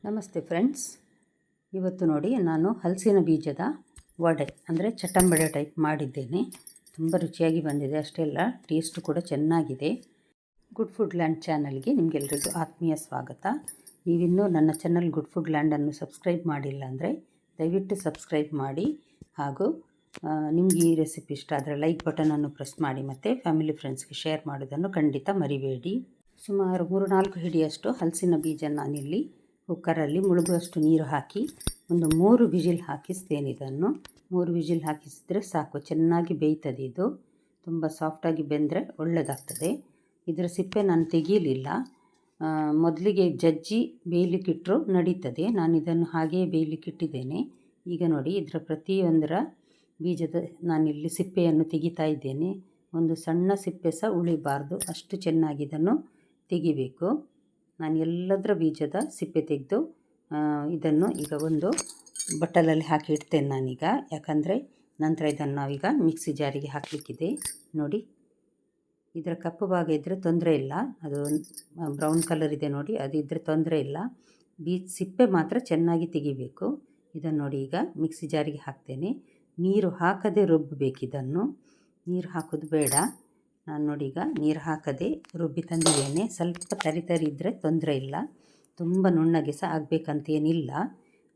ನಮಸ್ತೆ ಫ್ರೆಂಡ್ಸ್. ಇವತ್ತು ನೋಡಿ ನಾನು ಹಲಸಿನ ಬೀಜದ ವಡೆ ಅಂದರೆ ಚಟ್ಟಂಬಡೆ ಟೈಪ್ ಮಾಡಿದ್ದೇನೆ. ತುಂಬ ರುಚಿಯಾಗಿ ಬಂದಿದೆ. ಅಷ್ಟೇ ಅಲ್ಲ, ಟೇಸ್ಟು ಕೂಡ ಚೆನ್ನಾಗಿದೆ. ಗುಡ್ ಫುಡ್ ಲ್ಯಾಂಡ್ ಚಾನಲ್ಗೆ ನಿಮಗೆಲ್ಲರಿಗೂ ಆತ್ಮೀಯ ಸ್ವಾಗತ. ನೀವಿನ್ನೂ ನನ್ನ ಚಾನಲ್ ಗುಡ್ ಫುಡ್ ಲ್ಯಾಂಡನ್ನು ಸಬ್ಸ್ಕ್ರೈಬ್ ಮಾಡಿಲ್ಲ ಅಂದರೆ ದಯವಿಟ್ಟು ಸಬ್ಸ್ಕ್ರೈಬ್ ಮಾಡಿ. ಹಾಗೂ ನಿಮಗೆ ಈ ರೆಸಿಪಿ ಇಷ್ಟ ಆದರೆ ಲೈಕ್ ಬಟನನ್ನು ಪ್ರೆಸ್ ಮಾಡಿ ಮತ್ತು ಫ್ಯಾಮಿಲಿ ಫ್ರೆಂಡ್ಸ್ಗೆ ಶೇರ್ ಮಾಡೋದನ್ನು ಖಂಡಿತ ಮರಿಬೇಡಿ. ಸುಮಾರು 3-4 ಹಿಡಿಯಷ್ಟು ಹಲಸಿನ ಬೀಜ ನಾನಿಲ್ಲಿ ಕುಕ್ಕರಲ್ಲಿ ಮುಳುಗುವಷ್ಟು ನೀರು ಹಾಕಿ ಒಂದು 3 ವಿಜಿಲ್ ಹಾಕಿಸ್ತೇನೆ. ಇದನ್ನು 3 ವಿಜಿಲ್ ಹಾಕಿಸಿದರೆ ಸಾಕು, ಚೆನ್ನಾಗಿ ಬೇಯ್ತದೆ. ಇದು ತುಂಬ ಸಾಫ್ಟಾಗಿ ಬೆಂದರೆ ಒಳ್ಳೆಯದಾಗ್ತದೆ. ಇದರ ಸಿಪ್ಪೆ ನಾನು ತೆಗೀಲಿಲ್ಲ. ಮೊದಲಿಗೆ ಜಜ್ಜಿ ಬೇಯಲಿಕ್ಕಿಟ್ಟರು ನಡೀತದೆ. ನಾನು ಇದನ್ನು ಹಾಗೆಯೇ ಬೇಯಲಿಕ್ಕಿಟ್ಟಿದ್ದೇನೆ. ಈಗ ನೋಡಿ, ಇದರ ಪ್ರತಿಯೊಂದರ ಬೀಜದ ನಾನಿಲ್ಲಿ ಸಿಪ್ಪೆಯನ್ನು ತೆಗಿತಾ ಇದ್ದೇನೆ. ಒಂದು ಸಣ್ಣ ಸಿಪ್ಪೆ ಸಹ ಉಳಿಬಾರ್ದು, ಅಷ್ಟು ಚೆನ್ನಾಗಿ ಇದನ್ನು ತೆಗಿಬೇಕು. ನಾನು ಎಲ್ಲದರ ಬೀಜದ ಸಿಪ್ಪೆ ತೆಗೆದು ಇದನ್ನು ಈಗ ಒಂದು ಬಟ್ಟಲಲ್ಲಿ ಹಾಕಿ ಇಡ್ತೇನೆ ನಾನೀಗ. ಯಾಕಂದರೆ ನಂತರ ಇದನ್ನು ನಾವೀಗ ಮಿಕ್ಸಿ ಜಾರಿಗೆ ಹಾಕಲಿಕ್ಕಿದೆ. ನೋಡಿ, ಇದರ ಕಪ್ಪು ಭಾಗ ಇದ್ದರೆ ತೊಂದರೆ ಇಲ್ಲ, ಅದು ಬ್ರೌನ್ ಕಲರ್ ಇದೆ ನೋಡಿ, ಅದು ಇದ್ದರೆ ತೊಂದರೆ ಇಲ್ಲ. ಸಿಪ್ಪೆ ಮಾತ್ರ ಚೆನ್ನಾಗಿ ತೆಗಿಬೇಕು. ಇದನ್ನು ನೋಡಿ ಈಗ ಮಿಕ್ಸಿ ಜಾರಿಗೆ ಹಾಕ್ತೇನೆ. ನೀರು ಹಾಕದೆ ರುಬ್ಬಬೇಕು ಇದನ್ನು. ನೀರು ಹಾಕೋದು ಬೇಡ. ನಾನು ನೋಡಿ ಈಗ ನೀರು ಹಾಕದೆ ರುಬ್ಬಿ ತಂದಿದ್ದೇನೆ. ಸ್ವಲ್ಪ ತರಿ ಇದ್ದರೆ ತೊಂದರೆ ಇಲ್ಲ, ತುಂಬ ನುಣ್ಣಗೆ ಸಹ ಆಗಬೇಕಂತೇನಿಲ್ಲ.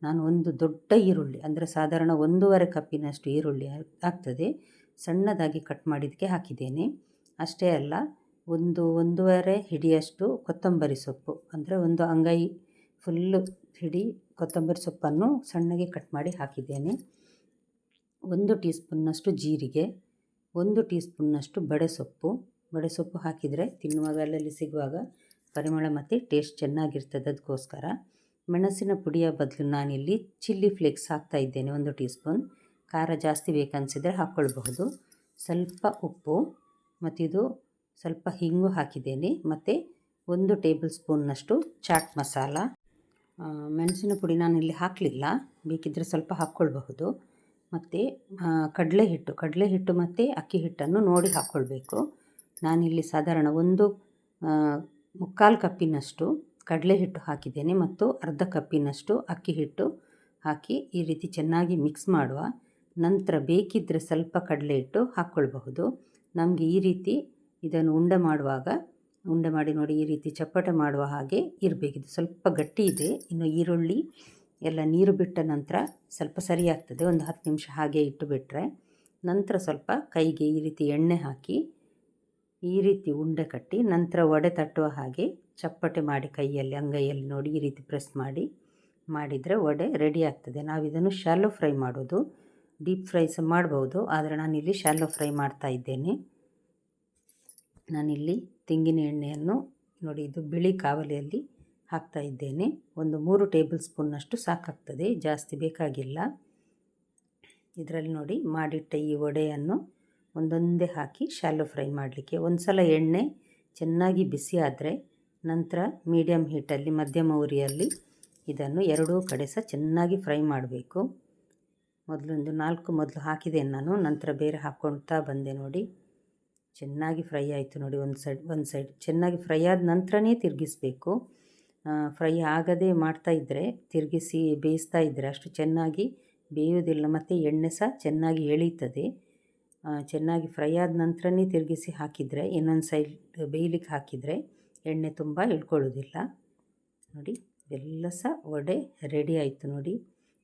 ನಾನು ಒಂದು ದೊಡ್ಡ ಈರುಳ್ಳಿ ಅಂದರೆ ಸಾಧಾರಣ 1.5 ಕಪ್ಪಿನಷ್ಟು ಈರುಳ್ಳಿ ಆಗ್ತದೆ, ಸಣ್ಣದಾಗಿ ಕಟ್ ಮಾಡಿದ್ದಕ್ಕೆ ಹಾಕಿದ್ದೇನೆ. ಅಷ್ಟೇ ಅಲ್ಲ, 1.5 ಹಿಡಿಯಷ್ಟು ಕೊತ್ತಂಬರಿ ಸೊಪ್ಪು ಅಂದರೆ ಒಂದು ಅಂಗೈ ಫುಲ್ಲು ಹಿಡಿ ಕೊತ್ತಂಬರಿ ಸೊಪ್ಪನ್ನು ಸಣ್ಣಗೆ ಕಟ್ ಮಾಡಿ ಹಾಕಿದ್ದೇನೆ. 1 ಟೀ ಸ್ಪೂನ್ನಷ್ಟು ಜೀರಿಗೆ, 1 ಟೀ ಸ್ಪೂನ್ನಷ್ಟು ಬಡೆಸೊಪ್ಪು ಹಾಕಿದರೆ ತಿನ್ನುವಾಗ ಅಲ್ಲಲ್ಲಿ ಸಿಗುವಾಗ ಪರಿಮಳ ಮತ್ತು ಟೇಸ್ಟ್ ಚೆನ್ನಾಗಿರ್ತದೆ. ಅದಕ್ಕೋಸ್ಕರ ಮೆಣಸಿನ ಪುಡಿಯ ಬದಲು ನಾನಿಲ್ಲಿ ಚಿಲ್ಲಿ ಫ್ಲೇಕ್ಸ್ ಹಾಕ್ತಾ ಇದ್ದೇನೆ. 1 ಟೀ ಸ್ಪೂನ್. ಖಾರ ಜಾಸ್ತಿ ಬೇಕನ್ನಿಸಿದರೆ ಹಾಕ್ಕೊಳ್ಬಹುದು. ಸ್ವಲ್ಪ ಉಪ್ಪು ಮತ್ತಿದು ಸ್ವಲ್ಪ ಹಿಂಗು ಹಾಕಿದ್ದೇನೆ. ಮತ್ತು 1 ಟೇಬಲ್ ಸ್ಪೂನ್ನಷ್ಟು ಚಾಟ್ ಮಸಾಲ. ಮೆಣಸಿನ ಪುಡಿ ನಾನಿಲ್ಲಿ ಹಾಕಲಿಲ್ಲ, ಬೇಕಿದ್ದರೆ ಸ್ವಲ್ಪ ಹಾಕ್ಕೊಳ್ಬಹುದು. ಮತ್ತು ಕಡಲೆ ಹಿಟ್ಟು ಮತ್ತು ಅಕ್ಕಿ ಹಿಟ್ಟನ್ನು ನೋಡಿ ಹಾಕ್ಕೊಳ್ಬೇಕು. ನಾನಿಲ್ಲಿ ಸಾಧಾರಣ 1/4 ಕಪ್ಪಿನಷ್ಟು ಕಡಲೆ ಹಿಟ್ಟು ಹಾಕಿದ್ದೇನೆ ಮತ್ತು ಅರ್ಧ ಕಪ್ಪಿನಷ್ಟು ಅಕ್ಕಿ ಹಿಟ್ಟು ಹಾಕಿ ಈ ರೀತಿ ಚೆನ್ನಾಗಿ ಮಿಕ್ಸ್ ಮಾಡುವ. ನಂತರ ಬೇಕಿದ್ದರೆ ಸ್ವಲ್ಪ ಕಡಲೆ ಹಿಟ್ಟು ಹಾಕ್ಕೊಳ್ಬಹುದು. ನಮಗೆ ಈ ರೀತಿ ಇದನ್ನು ಉಂಡೆ ಮಾಡಿ ನೋಡಿ, ಈ ರೀತಿ ಚಪ್ಪಟೆ ಮಾಡುವ ಹಾಗೆ ಇರಬೇಕಿದು. ಸ್ವಲ್ಪ ಗಟ್ಟಿ ಇದೆ. ಇನ್ನು ಈರುಳ್ಳಿ ಎಲ್ಲ ನೀರು ಬಿಟ್ಟ ನಂತರ ಸ್ವಲ್ಪ ಸರಿಯಾಗ್ತದೆ. ಒಂದು 10 ನಿಮಿಷ ಹಾಗೆ ಇಟ್ಟು ಬಿಟ್ಟರೆ ನಂತರ ಸ್ವಲ್ಪ ಕೈಗೆ ಈ ರೀತಿ ಎಣ್ಣೆ ಹಾಕಿ ಈ ರೀತಿ ಉಂಡೆ ಕಟ್ಟಿ ನಂತರ ವಡೆ ತಟ್ಟುವ ಹಾಗೆ ಚಪ್ಪಟೆ ಮಾಡಿ ಕೈಯಲ್ಲಿ ಅಂಗೈಯಲ್ಲಿ ನೋಡಿ ಈ ರೀತಿ ಪ್ರೆಸ್ ಮಾಡಿದರೆ ವಡೆ ರೆಡಿ ಆಗ್ತದೆ. ನಾವಿದನ್ನು ಶಾಲೋ ಫ್ರೈ ಮಾಡೋದು, ಡೀಪ್ ಫ್ರೈ ಸಹ ಮಾಡ್ಬೋದು, ಆದರೆ ನಾನಿಲ್ಲಿ ಶಾಲೋ ಫ್ರೈ ಮಾಡ್ತಾ ಇದ್ದೇನೆ. ನಾನಿಲ್ಲಿ ತೆಂಗಿನ ಎಣ್ಣೆಯನ್ನು ನೋಡಿ ಇದು ಬಿಳಿ ಕಾವಲಿಯಲ್ಲಿ ಹಾಕ್ತಾ ಇದ್ದೇನೆ. ಒಂದು 3 ಟೇಬಲ್ ಸ್ಪೂನ್ನಷ್ಟು ಸಾಕಾಗ್ತದೆ, ಜಾಸ್ತಿ ಬೇಕಾಗಿಲ್ಲ. ಇದರಲ್ಲಿ ನೋಡಿ ಮಾಡಿಟ್ಟ ಈ ವಡೆಯನ್ನು ಒಂದೊಂದೇ ಹಾಕಿ ಶಾಲೋ ಫ್ರೈ ಮಾಡಲಿಕ್ಕೆ. ಒಂದು ಸಲ ಎಣ್ಣೆ ಚೆನ್ನಾಗಿ ಬಿಸಿ ಆದರೆ ನಂತರ ಮೀಡಿಯಮ್ ಹೀಟಲ್ಲಿ ಮಧ್ಯಮ ಉರಿಯಲ್ಲಿ ಇದನ್ನು ಎರಡೂ ಕಡೆ ಸಹ ಚೆನ್ನಾಗಿ ಫ್ರೈ ಮಾಡಬೇಕು. ಮೊದಲೊಂದು 4 ಮೊದಲು ಹಾಕಿದ್ದೇನೆ ನಾನು, ನಂತರ ಬೇರೆ ಹಾಕ್ಕೊಳ್ತಾ ಬಂದೆ. ನೋಡಿ ಚೆನ್ನಾಗಿ ಫ್ರೈ ಆಯಿತು ನೋಡಿ. ಒಂದು ಸೈಡ್ ಚೆನ್ನಾಗಿ ಫ್ರೈ ಆದ ನಂತರನೇ ತಿರುಗಿಸಬೇಕು. ಫ್ರೈ ಆಗದೆ ಮಾಡ್ತಾಯಿದ್ರೆ ತಿರುಗಿಸಿ ಬೇಯಿಸ್ತಾ ಇದ್ದರೆ ಅಷ್ಟು ಚೆನ್ನಾಗಿ ಬೇಯುವುದಿಲ್ಲ ಮತ್ತು ಎಣ್ಣೆ ಸಹ ಚೆನ್ನಾಗಿ ಎಳೀತದೆ. ಚೆನ್ನಾಗಿ ಫ್ರೈ ಆದ ನಂತರನೇ ತಿರುಗಿಸಿ ಹಾಕಿದರೆ, ಇನ್ನೊಂದು ಸೈಡ್ ಬೇಯಲಿಕ್ಕೆ ಹಾಕಿದರೆ ಎಣ್ಣೆ ತುಂಬ ಇಳ್ಕೊಳ್ಳೋದಿಲ್ಲ. ನೋಡಿ ಎಲ್ಲ ಸಹ ವಡೆ ರೆಡಿ ಆಯಿತು ನೋಡಿ.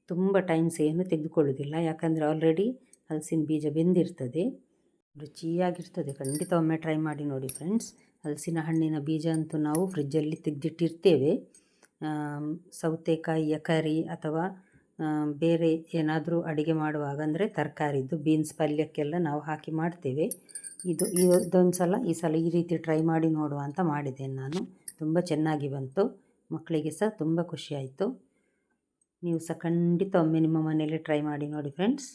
ತುಂಬ ಟೈಮ್ಸ್ ಏನು ತೆಗೆದುಕೊಳ್ಳೋದಿಲ್ಲ, ಯಾಕಂದರೆ ಆಲ್ರೆಡಿ ಹಲಸಿನ ಬೀಜ ಬೆಂದಿರ್ತದೆ. ರುಚಿಯಾಗಿರ್ತದೆ. ಖಂಡಿತ ಒಮ್ಮೆ ಟ್ರೈ ಮಾಡಿ ನೋಡಿ ಫ್ರೆಂಡ್ಸ್. ಹಲಸಿನ ಹಣ್ಣಿನ ಬೀಜ ಅಂತೂ ನಾವು ಫ್ರಿಜ್ಜಲ್ಲಿ ತೆಗೆದಿಟ್ಟಿರ್ತೇವೆ. ಸೌತೆಕಾಯಿಯ ಕರಿ ಅಥವಾ ಬೇರೆ ಏನಾದರೂ ಅಡುಗೆ ಮಾಡುವಾಗ ಅಂದರೆ ತರಕಾರಿದ್ದು ಬೀನ್ಸ್ ಪಲ್ಯಕ್ಕೆಲ್ಲ ನಾವು ಹಾಕಿ ಮಾಡ್ತೇವೆ. ಈ ಸಲ ಈ ರೀತಿ ಟ್ರೈ ಮಾಡಿ ನೋಡುವ ಅಂತ ಮಾಡಿದ್ದೇನೆ ನಾನು. ತುಂಬ ಚೆನ್ನಾಗಿ ಬಂತು, ಮಕ್ಕಳಿಗೆ ಸಹ ತುಂಬ ಖುಷಿಯಾಯಿತು. ನೀವು ಸಹ ಖಂಡಿತ ಒಮ್ಮೆ ನಿಮ್ಮ ಮನೆಯಲ್ಲಿ ಟ್ರೈ ಮಾಡಿ ನೋಡಿ ಫ್ರೆಂಡ್ಸ್.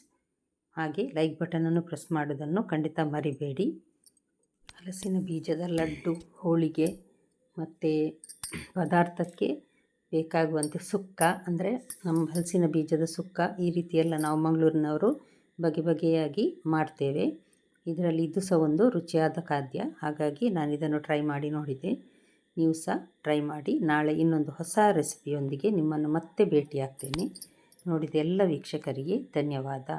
ಹಾಗೆ ಲೈಕ್ ಬಟನನ್ನು ಪ್ರೆಸ್ ಮಾಡೋದನ್ನು ಖಂಡಿತ ಮರಿಬೇಡಿ. ಹಲಸಿನ ಬೀಜದ ಲಡ್ಡು, ಹೋಳಿಗೆ ಮತ್ತು ಪದಾರ್ಥಕ್ಕೆ ಬೇಕಾಗುವಂತೆ ಸುಕ್ಕ ಅಂದರೆ ನಮ್ಮ ಹಲಸಿನ ಬೀಜದ ಸುಕ್ಕ, ಈ ರೀತಿಯೆಲ್ಲ ನಾವು ಮಂಗಳೂರಿನವರು ಬಗೆಯಾಗಿ ಮಾಡ್ತೇವೆ. ಇದರಲ್ಲಿ ಇದು ಸಹ ಒಂದು ರುಚಿಯಾದ ಖಾದ್ಯ. ಹಾಗಾಗಿ ನಾನು ಇದನ್ನು ಟ್ರೈ ಮಾಡಿ ನೋಡಿದೆ. ನೀವು ಸಹ ಟ್ರೈ ಮಾಡಿ. ನಾಳೆ ಇನ್ನೊಂದು ಹೊಸ ರೆಸಿಪಿಯೊಂದಿಗೆ ನಿಮ್ಮನ್ನು ಮತ್ತೆ ಭೇಟಿಯಾಗ್ತೇನೆ. ನೋಡಿದ ಎಲ್ಲ ವೀಕ್ಷಕರಿಗೆ ಧನ್ಯವಾದ.